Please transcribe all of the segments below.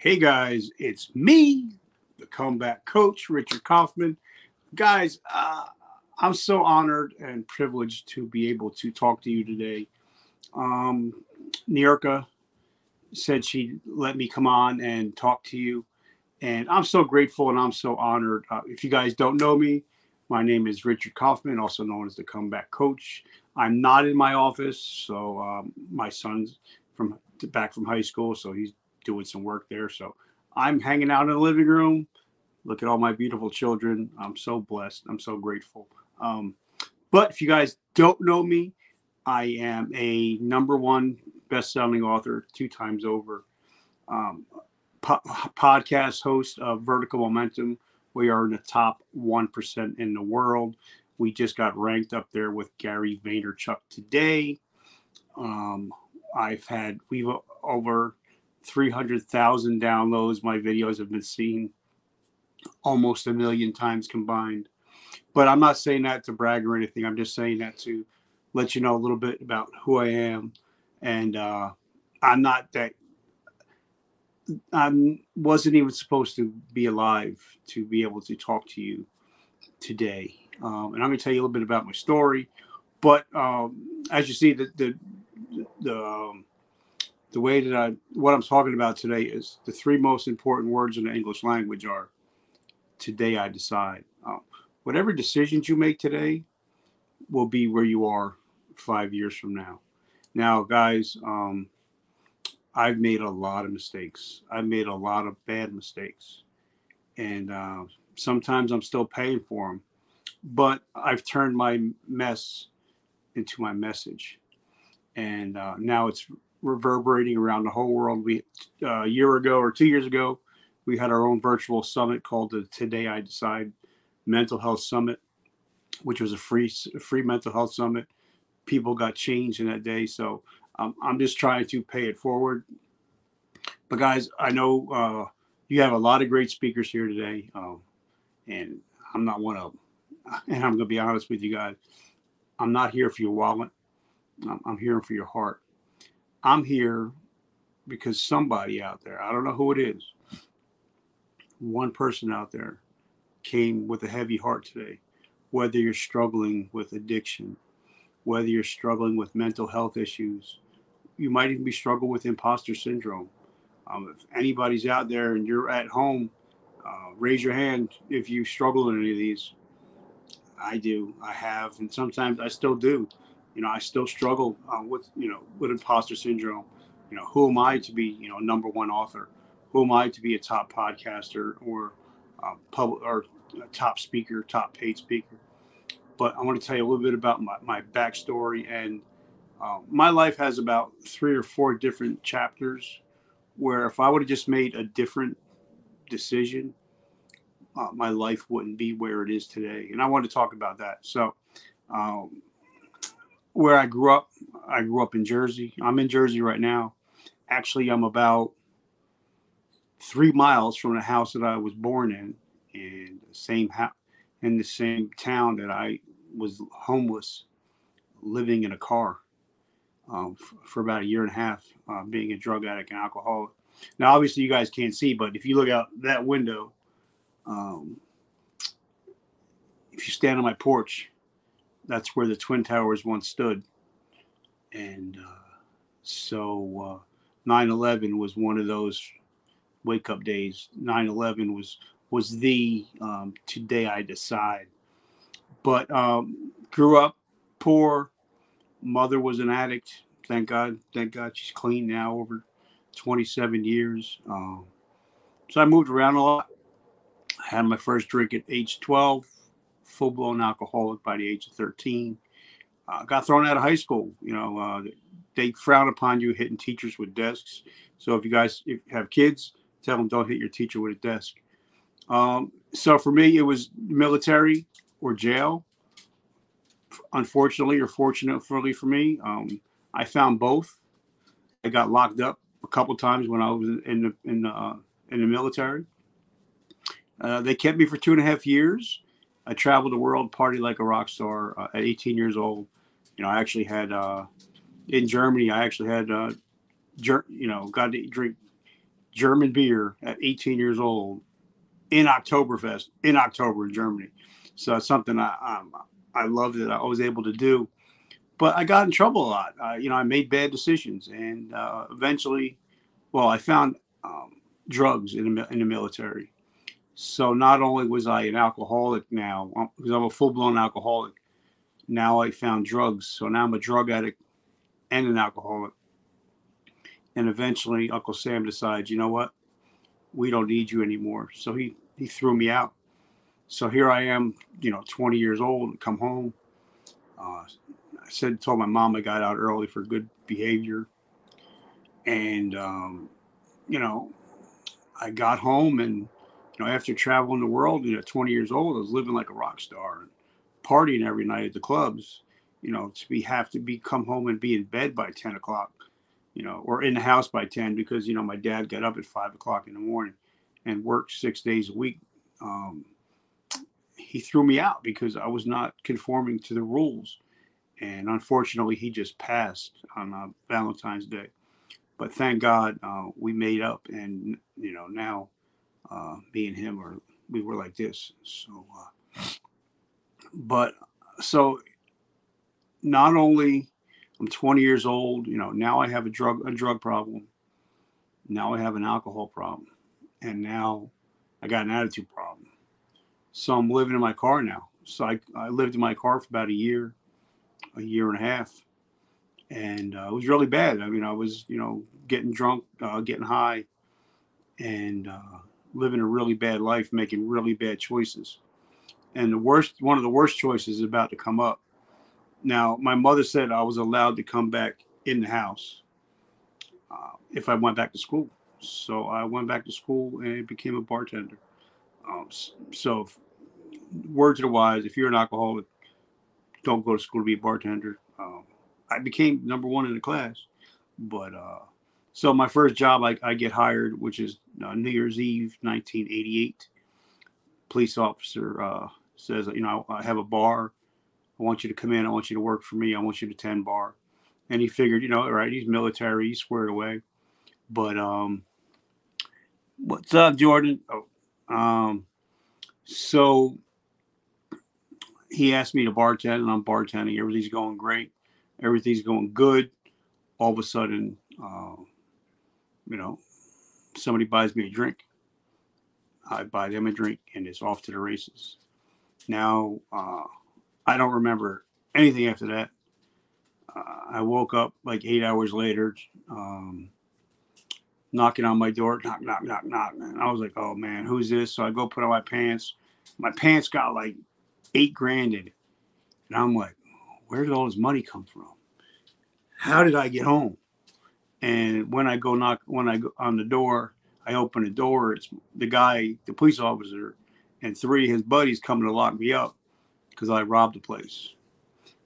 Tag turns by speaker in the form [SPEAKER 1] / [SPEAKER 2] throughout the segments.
[SPEAKER 1] Hey guys, it's me, the comeback coach, Richard Kaufman. Guys, I'm so honored and privileged to be able to talk to you today. Um, Nirka said she'd let me come on and talk to you, and I'm so grateful and I'm so honored. If you guys don't know me, my name is Richard Kaufman, also known as the comeback coach. I'm not in my office, so my son's from back from high school, so he's doing some work there. So I'm hanging out in the living room. Look at all my beautiful children. I'm so blessed. I'm so grateful. Um, but if you guys don't know me, I am a number one best-selling author 2 times over. Um, Podcast host of Vertical Momentum. We are in the top 1% in the world. We just got ranked up there with Gary Vaynerchuk today. Um, we've over 300,000 downloads. My videos have been seen almost a million times combined. But I'm not saying that to brag or anything. I'm just saying that to let you know a little bit about who I am. And I'm not that I wasn't even supposed to be alive to be able to talk to you today. And I'm going to tell you a little bit about my story. But as you see, the the way that what I'm talking about today is the three most important words in the English language are today I decide. Whatever decisions you make today will be where you are 5 years from now. Now, guys, I've made a lot of mistakes. I've made a lot of bad mistakes, and sometimes I'm still paying for them. But I've turned my mess into my message, and now it's reverberating around the whole world. We a year ago or 2 years ago, we had our own virtual summit called the Today I Decide Mental Health Summit, which was a free mental health summit. People got changed in that day, so I'm just trying to pay it forward. But guys, I know you have a lot of great speakers here today, and I'm not one of them. And I'm going to be honest with you guys. I'm not here for your wallet. I'm here for your heart. I'm here because somebody out there, I don't know who it is, one person out there came with a heavy heart today. Whether you're struggling with addiction, whether you're struggling with mental health issues, you might even be struggling with imposter syndrome. If anybody's out there and you're at home, raise your hand if you struggle in any of these. I do. I have, and sometimes I still do. I still struggle with imposter syndrome. Who am I to be number one author? Who am I to be a top podcaster or public or top speaker, top paid speaker? But I want to tell you a little bit about my backstory. And my life has about 3 or 4 different chapters where if I would have just made a different decision, my life wouldn't be where it is today. And I want to talk about that. So, um, where I grew up in Jersey. I'm in Jersey right now. Actually, I'm about 3 miles from the house that I was born in the same house, in the same town that I was homeless, living in a car for about a year and a half, being a drug addict and alcoholic. Now, obviously, you guys can't see, but if you look out that window, um, if you stand on my porch, that's where the Twin Towers once stood. And so 9/11 was one of those wake up days. 9/11 was the today I decide. But grew up poor. Mother was an addict. Thank God. Thank God she's clean now over 27 years. So I moved around a lot. I had my first drink at age 12, full blown alcoholic by the age of 13. Got thrown out of high school. They frown upon you hitting teachers with desks. So if you guys if you have kids, tell them don't hit your teacher with a desk. So for me, it was military or jail. Unfortunately or fortunately for me, I found both. I got locked up a couple times when I was in the military. They kept me for 2.5 years. I traveled the world, party like a rock star. At 18 years old, I actually had in Germany. I actually had got to drink German beer at 18 years old in Oktoberfest in October in Germany. So it's something I love that I was able to do. But I got in trouble a lot. I made bad decisions, and eventually, well, I found drugs in the military. So not only was I an alcoholic now, because I'm a full blown alcoholic, now I found drugs. So now I'm a drug addict and an alcoholic. And eventually, Uncle Sam decides, you know what? We don't need you anymore. So he threw me out. So here I am, 20 years old, come home. Told my mom I got out early for good behavior. And, you know, I got home and, after traveling the world, 20 years old, I was living like a rock star and partying every night at the clubs, to come home and be in bed by 10 o'clock, or in the house by 10 because, my dad got up at 5 o'clock in the morning and worked 6 days a week. He threw me out because I was not conforming to the rules. And unfortunately, he just passed on Valentine's Day. But thank God we made up. And, now me and him we were like this. So not only I'm 20 years old, now I have a drug problem. Now I have an alcohol problem. And now I got an attitude problem. So I'm living in my car now. So I lived in my car for about a year and a half. And it was really bad. I mean, I was, getting drunk, getting high, and living a really bad life, making really bad choices. And one of the worst choices is about to come up. Now, my mother said I was allowed to come back in the house if I went back to school. So I went back to school and became a bartender. So, word to the wise, if you're an alcoholic, don't go to school to be a bartender. I became number one in the class. But so my first job, I get hired, which is New Year's Eve, 1988. Police officer says, I have a bar. I want you to come in. I want you to work for me. I want you to tend bar. And he figured, all right, he's military. He's squared away. But what's up, Jordan? So he asked me to bartend, and I'm bartending. Everything's going great. Everything's going good. All of a sudden, somebody buys me a drink. I buy them a drink, and it's off to the races. Now, I don't remember anything after that. I woke up like 8 hours later, knocking on my door, knock, knock, knock, knock. And I was like, oh man, who's this? So I go put on my pants. My pants got like $8,000 in it. And I'm like, where did all this money come from? How did I get home? And when I go on the door, I open the door. It's the police officer, and 3 of his buddies coming to lock me up because I robbed the place.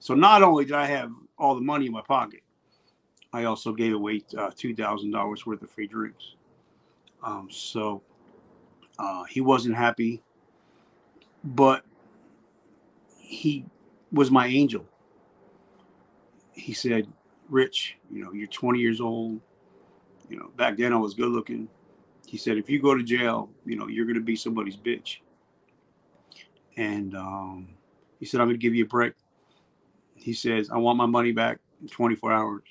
[SPEAKER 1] So not only did I have all the money in my pocket, I also gave away $2,000 worth of free drinks. So he wasn't happy, but he was my angel. He said, Rich, you're 20 years old. Back then I was good looking. He said, if you go to jail, you're going to be somebody's bitch. And he said, I'm going to give you a break. He says, I want my money back in 24 hours.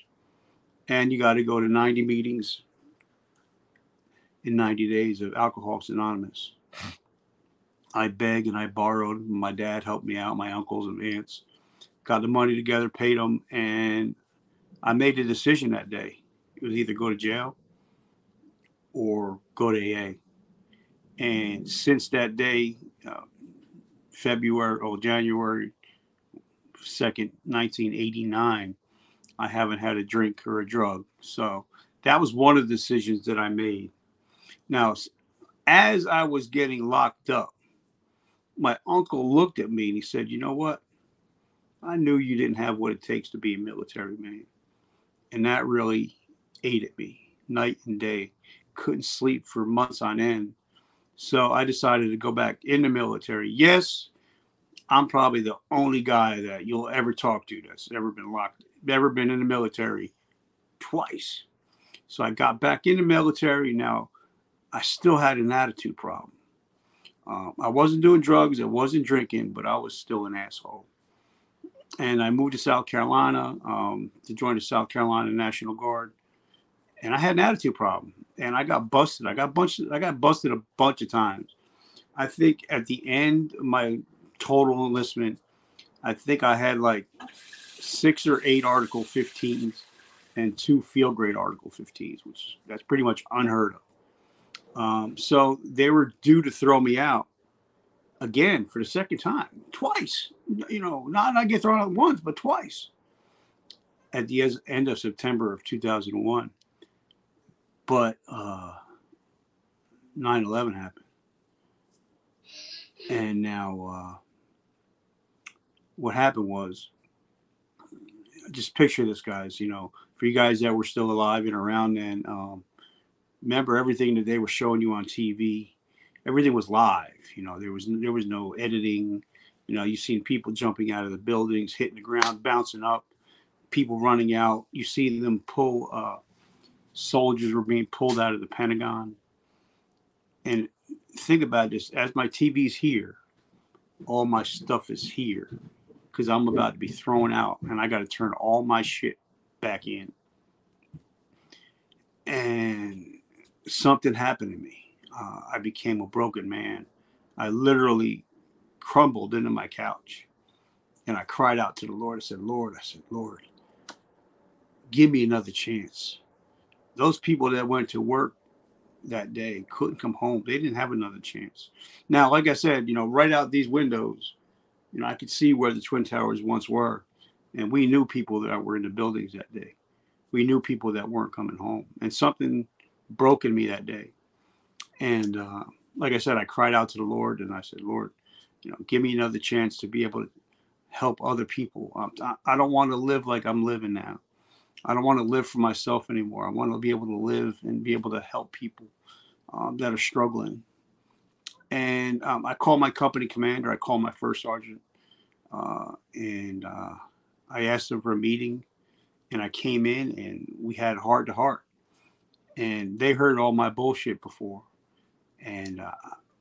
[SPEAKER 1] And you got to go to 90 meetings in 90 days of Alcoholics Anonymous. I begged and I borrowed. My dad helped me out, my uncles and aunts. Got the money together, paid them, and I made a decision that day. It was either go to jail or go to AA. And since that day, January 2nd, 1989, I haven't had a drink or a drug. So that was one of the decisions that I made. Now, as I was getting locked up, my uncle looked at me and he said, you know what? I knew you didn't have what it takes to be a military man. And that really ate at me night and day. Couldn't sleep for months on end. So I decided to go back in the military. Yes, I'm probably the only guy that you'll ever talk to that's ever been in the military twice. So I got back in the military. Now, I still had an attitude problem. I wasn't doing drugs, I wasn't drinking, but I was still an asshole. And I moved to South Carolina to join the South Carolina National Guard, and I had an attitude problem, and I got busted. I got busted a bunch of times. I think at the end of my total enlistment, I think I had like 6 or 8 Article 15s and 2 field grade Article 15s, which that's pretty much unheard of. So they were due to throw me out again for the second time, twice. Not I get thrown out once, but twice at the end of September of 2001. But 9/11 happened, and now what happened was, just picture this, guys. For you guys that were still alive and around then, remember everything that they were showing you on TV. Everything was live. There was no editing. You seen people jumping out of the buildings, hitting the ground, bouncing up, people running out. You see them pull. Soldiers were being pulled out of the Pentagon. And think about this: as my TV's here, all my stuff is here, because I'm about to be thrown out, and I got to turn all my shit back in. And something happened to me. I became a broken man. I literally crumbled into my couch, and I cried out to the Lord. I said, Lord, give me another chance. Those people that went to work that day couldn't come home. They didn't have another chance. Now, like I said, right out these windows, I could see where the Twin Towers once were, and we knew people that were in the buildings that day. We knew people that weren't coming home, and something broke in me that day. And like I said, I cried out to the Lord, and I said, Lord, give me another chance to be able to help other people. I don't want to live like I'm living now. I don't want to live for myself anymore. I want to be able to live and be able to help people that are struggling. And I called my company commander. I called my first sergeant, and I asked him for a meeting. And I came in, and we had heart to heart. And they heard all my bullshit before, and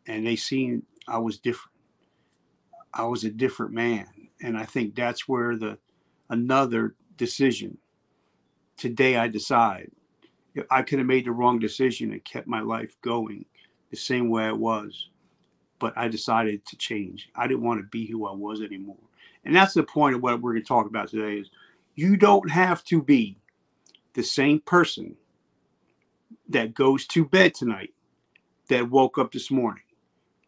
[SPEAKER 1] they seen I was different. I was a different man, and I think that's where another decision. Today I decide, if I could have made the wrong decision and kept my life going the same way it was, but I decided to change. I didn't want to be who I was anymore. And that's the point of what we're going to talk about today is you don't have to be the same person that goes to bed tonight that woke up this morning.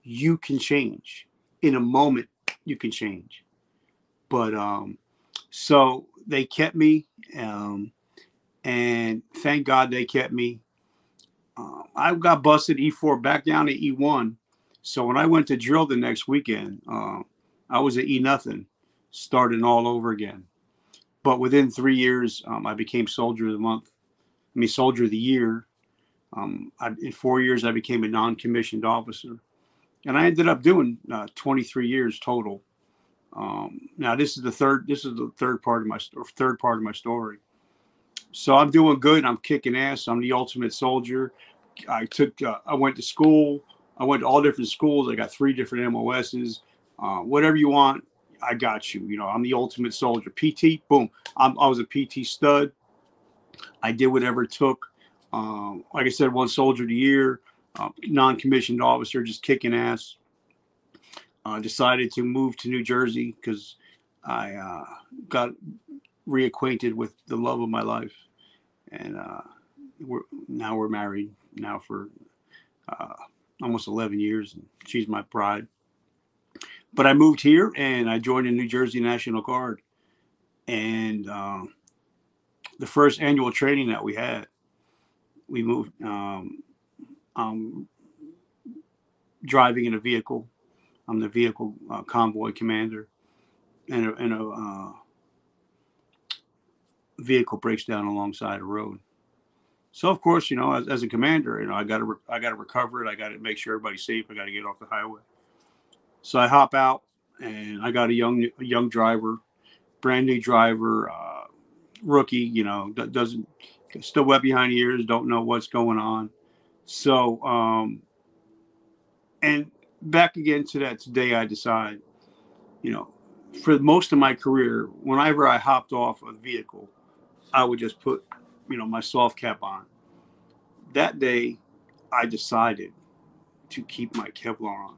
[SPEAKER 1] You can change. In a moment, you can change. But so they kept me, and thank God they kept me. I got busted E4 back down to E1. So when I went to drill the next weekend, I was at E nothing, starting all over again. But within 3 years, I became Soldier of the Month. Soldier of the Year. In 4 years, I became a non-commissioned officer, and I ended up doing 23 years total. Now this is the third part of my story. So I'm doing good. I'm kicking ass. I'm the ultimate soldier. I went to school. I went to all different schools. I got 3 different MOSs. Whatever you want, I got you. I'm the ultimate soldier. PT, boom. I was a PT stud. I did whatever it took. Like I said, one Soldier of the Year, non-commissioned officer, just kicking ass. Decided to move to New Jersey because I got reacquainted with the love of my life, and we're married now for almost 11 years, and she's my bride. But I moved here, and I joined the New Jersey National Guard, and the first annual training that we had, we moved driving in a vehicle. I'm the vehicle convoy commander, and a vehicle breaks down alongside a road. So of course, as a commander, I got to recover it. I got to make sure everybody's safe. I got to get off the highway. So I hop out, and I got a young driver, brand new driver, rookie. Doesn't, still wet behind the ears, don't know what's going on. So, and back again to that today, I decide, you know, for most of my career, whenever I hopped off a vehicle, I would just put, my soft cap on. That day, I decided to keep my Kevlar on.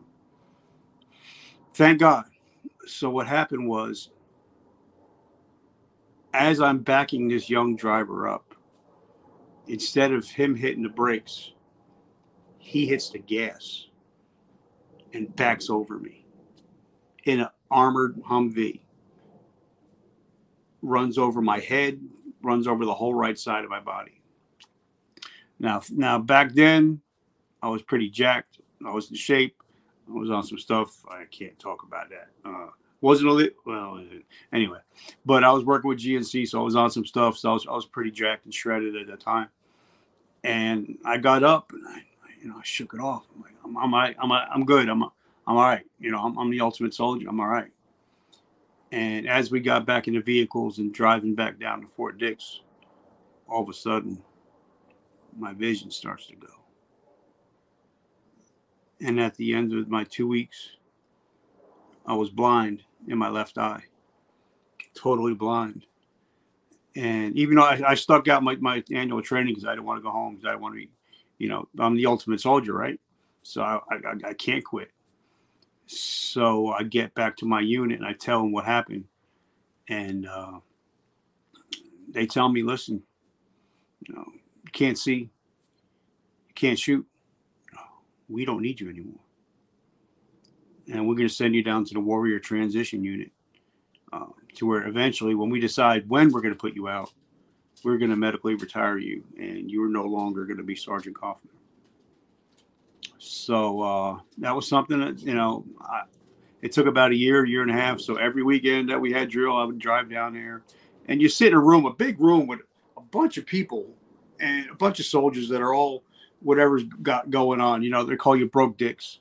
[SPEAKER 1] Thank God. So what happened was, as I'm backing this young driver up, instead of him hitting the brakes, he hits the gas and backs over me in an armored Humvee. Runs over my head, runs over the whole right side of my body. Now back then, I was pretty jacked. I was in shape. I was on some stuff. I can't talk about that. Wasn't a well anyway, but I was working with GNC, so I was on some stuff. So I was pretty jacked and shredded at that time. And I got up and I shook it off. I'm like, I'm good. I'm all right. I'm the ultimate soldier. I'm all right. And as we got back into vehicles and driving back down to Fort Dix, all of a sudden, my vision starts to go. And at the end of my 2 weeks, I was blind in my left eye, totally blind. And even though I stuck out my annual training because I didn't want to go home, because I want to be, I'm the ultimate soldier, right? So I can't quit. So I get back to my unit and I tell them what happened. And they tell me, listen, you can't see, you can't shoot. We don't need you anymore. And we're going to send you down to the Warrior Transition Unit to where eventually, when we decide when we're going to put you out, we're going to medically retire you, and you're no longer going to be Sergeant Kaufman. So that was something that, it took about a year and a half. So every weekend that we had drill, I would drive down there. And you sit in a big room with a bunch of people and a bunch of soldiers that are all whatever's got going on. They call you broke dicks,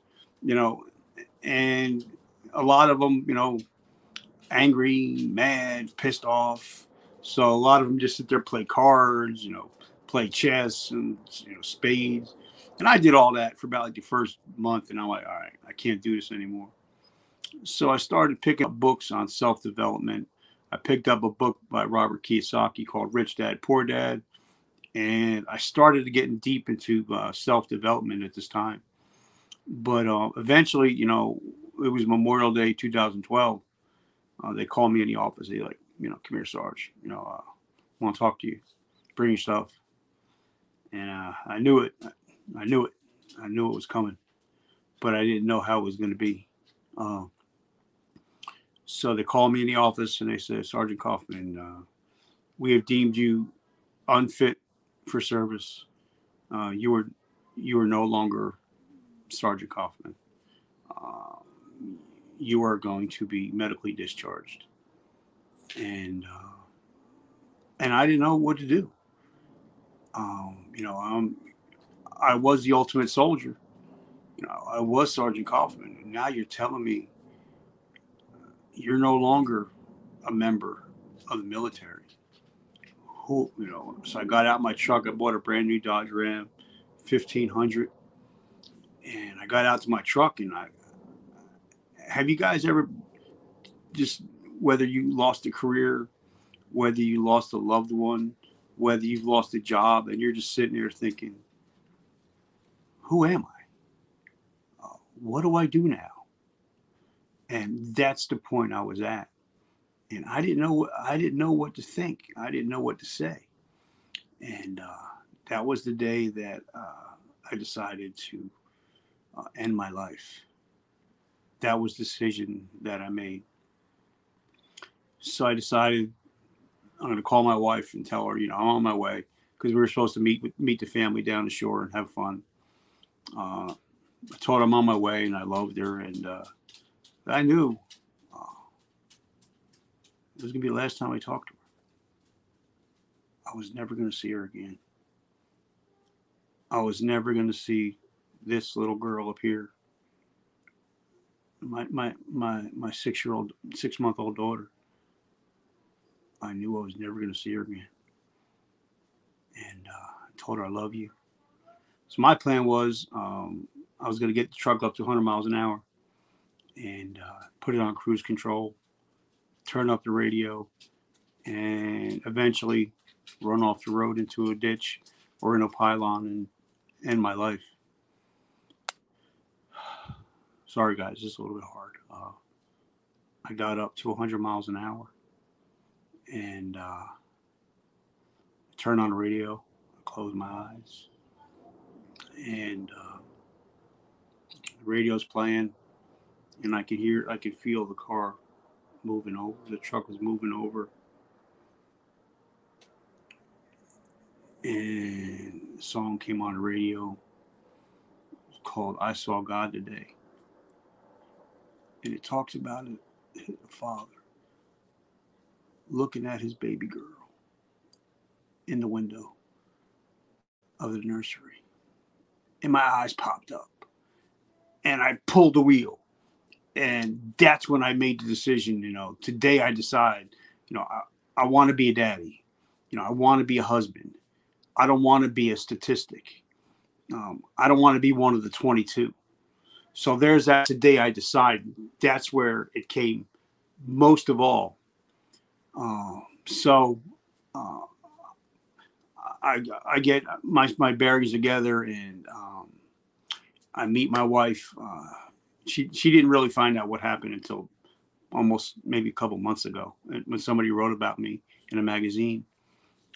[SPEAKER 1] and a lot of them, angry, mad, pissed off. So a lot of them just sit there, play cards, play chess and, spades. And I did all that for about like the first month. And I'm like, all right, I can't do this anymore. So I started picking up books on self-development. I picked up a book by Robert Kiyosaki called Rich Dad, Poor Dad. And I started getting deep into self-development at this time. But eventually, it was Memorial Day 2012. They called me in the office. They like, come here, Sarge. Want to talk to you. Bring your stuff. And I knew it. I knew it. I knew it was coming. But I didn't know how it was going to be. So they called me in the office and they said, Sergeant Kaufman, we have deemed you unfit for service. You are no longer Sergeant Kaufman. You are going to be medically discharged. And I didn't know what to do. I was the ultimate soldier. I was Sergeant Kaufman. And now you're telling me you're no longer a member of the military. So I got out my truck. I bought a brand new Dodge Ram 1500. And I got out to my truck and have you guys ever just, whether you lost a career, whether you lost a loved one, whether you've lost a job, and you're just sitting there thinking, who am I? What do I do now? And that's the point I was at. And I didn't know what to think. I didn't know what to say. And that was the day that I decided to end my life. That was the decision that I made. So I decided I'm going to call my wife and tell her, I'm on my way, because we were supposed to meet the family down the shore and have fun. I told her I'm on my way, and I loved her, and I knew it was going to be the last time I talked to her. I was never going to see her again. I was never going to see this little girl up here. My 6-month-old daughter. I knew I was never going to see her again. And I told her I love you. So my plan was I was going to get the truck up to 100 miles an hour and put it on cruise control, turn up the radio, and eventually run off the road into a ditch or in a pylon and end my life. Sorry, guys, it's a little bit hard. I got up to 100 miles an hour and turned on the radio, closed my eyes, and the radio's playing, and I could feel the car moving over. The truck was moving over, and the song came on the radio. It was called "I Saw God Today," and it talks about a father looking at his baby girl in the window of the nursery, and my eyes popped up, and I pulled the wheel. And that's when I made the decision, today I decide, I want to be a daddy. I want to be a husband. I don't want to be a statistic. I don't want to be one of the 22. So there's that today I decide. That's where it came most of all. I get my bearings together, and I meet my wife. She didn't really find out what happened until almost maybe a couple months ago when somebody wrote about me in a magazine.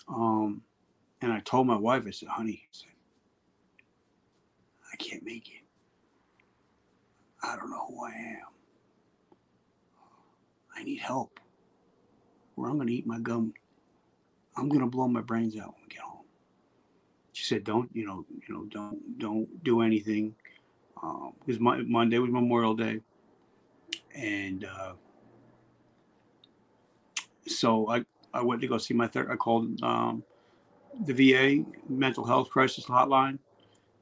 [SPEAKER 1] And I told my wife, I said, honey, I can't make it. I don't know who I am. I need help, or I'm going to eat my gum. I'm going to blow my brains out when we get home. She said, don't do anything. Because Monday was Memorial Day. And so I went to go see my therapist. I called the VA mental health crisis hotline,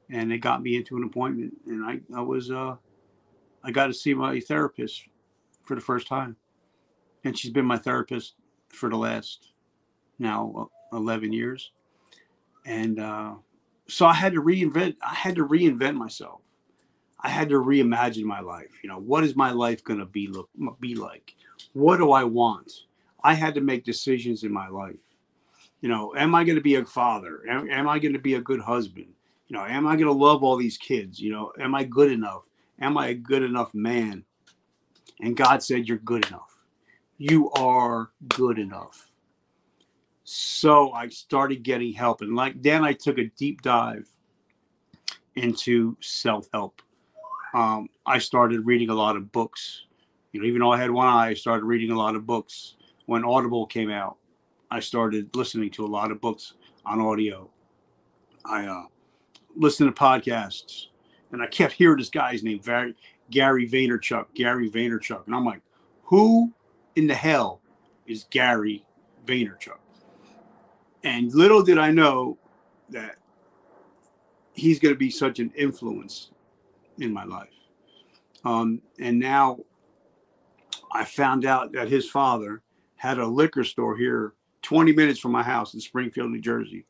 [SPEAKER 1] and they got me into an appointment. And I got to see my therapist for the first time. And she's been my therapist for the last now 11 years. And so I had to reinvent myself. I had to reimagine my life. What is my life going to be like? What do I want? I had to make decisions in my life. Am I going to be a father? Am I going to be a good husband? Am I going to love all these kids? Am I good enough? Am I a good enough man? And God said, you're good enough. You are good enough. So I started getting help. And then I took a deep dive into self-help. I started reading a lot of books. Even though I had one eye, I started reading a lot of books. When Audible came out, I started listening to a lot of books on audio. I listened to podcasts, and I kept hearing this guy's name, Gary Vaynerchuk. And I'm like, who in the hell is Gary Vaynerchuk? And little did I know that he's going to be such an influence in my life. And now I found out that his father had a liquor store here 20 minutes from my house in Springfield, New Jersey.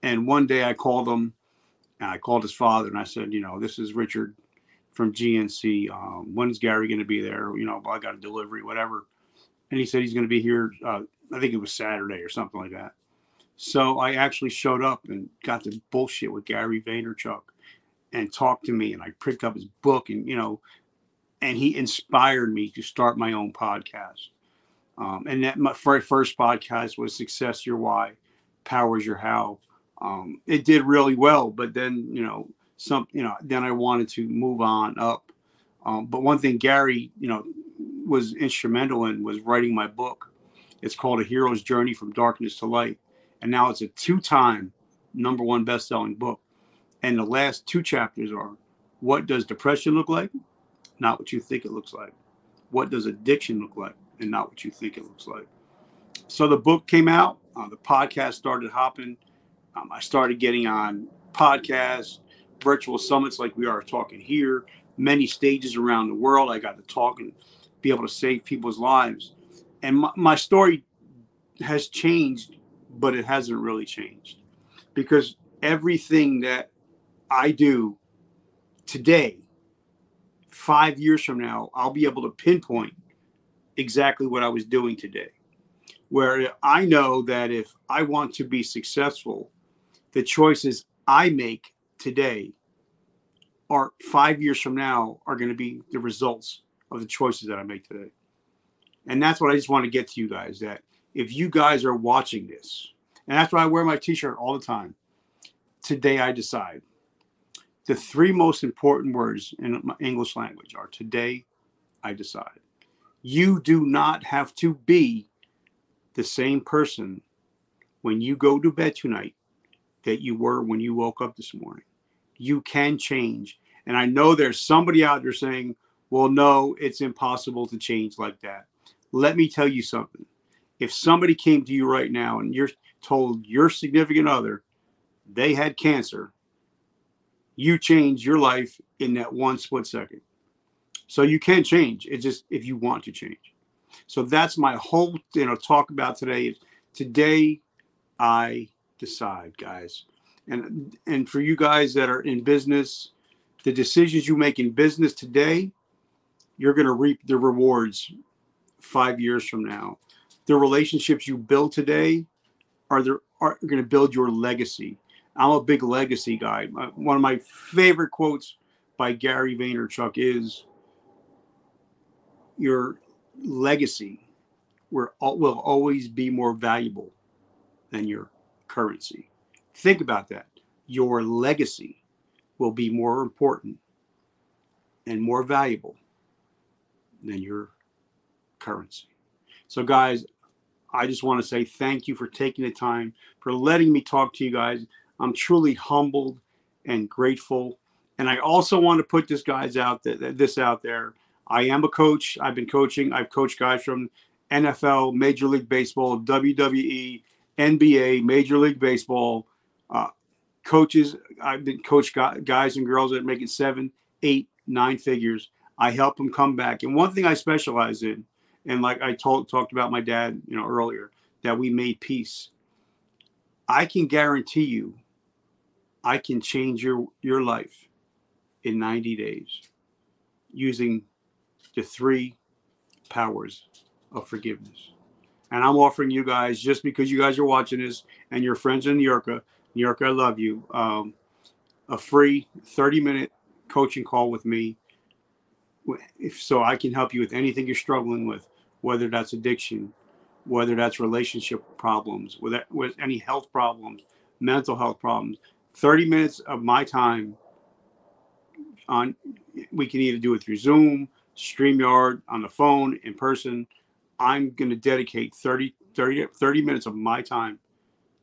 [SPEAKER 1] And one day I called him, and I called his father, and I said, this is Richard from GNC. When's Gary going to be there? I got a delivery, whatever. And he said he's going to be here. I think it was Saturday or something like that. So I actually showed up and got to bullshit with Gary Vaynerchuk and talked to me, and I picked up his book, and and he inspired me to start my own podcast. And that my first podcast was Success Your Why, Power Is Your How. It did really well, but then then I wanted to move on up. But one thing Gary was instrumental in was writing my book. It's called A Hero's Journey from Darkness to Light, and now it's a 2-time #1 best-selling book. And the last 2 chapters are: what does depression look like? Not what you think it looks like. What does addiction look like? And not what you think it looks like. So the book came out. The podcast started hopping. I started getting on podcasts, virtual summits like we are talking here, many stages around the world. I got to talk and be able to save people's lives. And my story has changed, but it hasn't really changed, because everything that I do today, 5 years from now, I'll be able to pinpoint exactly what I was doing today. Where I know that if I want to be successful, the choices I make today are 5 years from now are going to be the results of the choices that I make today. And that's what I just want to get to you guys, that if you guys are watching this, and that's why I wear my t-shirt all the time, today I decide. The three most important words in my English language are today I decide. You do not have to be the same person when you go to bed tonight that you were when you woke up this morning. You can change. And I know there's somebody out there saying, well, no, it's impossible to change like that. Let me tell you something. If somebody came to you right now and you're told your significant other they had cancer, you change your life in that one split second. So you can change. It's just if you want to change. So that's my whole talk about today. Today I decide, guys. And for you guys that are in business, the decisions you make in business today, you're going to reap the rewards 5 years from now. The relationships you build today are going to build your legacy. I'm a big legacy guy. One of my favorite quotes by Gary Vaynerchuk is, your legacy will always be more valuable than your currency. Think about that. Your legacy will be more important and more valuable than your currency. So, guys, I just want to say thank you for taking the time, for letting me talk to you guys. I'm truly humbled and grateful. And I also want to put this out there. I am a coach. I've been coaching. I've coached guys from NFL, Major League Baseball, WWE, NBA, Major League Baseball. Coaches, I've been coached guys and girls that are making 7, 8, 9 figures. I help them come back. And one thing I specialize in, and like I talked about my dad, earlier, that we made peace. I can guarantee you, I can change your life in 90 days using the 3 powers of forgiveness. And I'm offering you guys, just because you guys are watching this and your friends in New York, I love you, a free 30-minute coaching call with me, so I can help you with anything you're struggling with, whether that's addiction, whether that's relationship problems, with any health problems, mental health problems. 30 minutes of my time we can either do it through Zoom, StreamYard, on the phone, in person. I'm going to dedicate 30 minutes of my time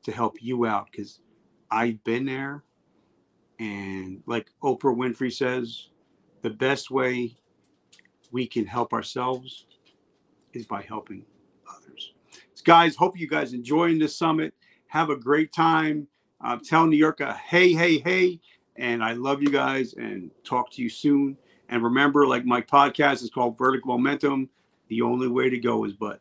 [SPEAKER 1] to help you out, because I've been there. And like Oprah Winfrey says, the best way we can help ourselves is by helping others. So guys, hope you guys enjoying this summit. Have a great time. Tell New York hey, hey, hey. And I love you guys, and talk to you soon. And remember, like, my podcast is called Vertical Momentum. The only way to go is but.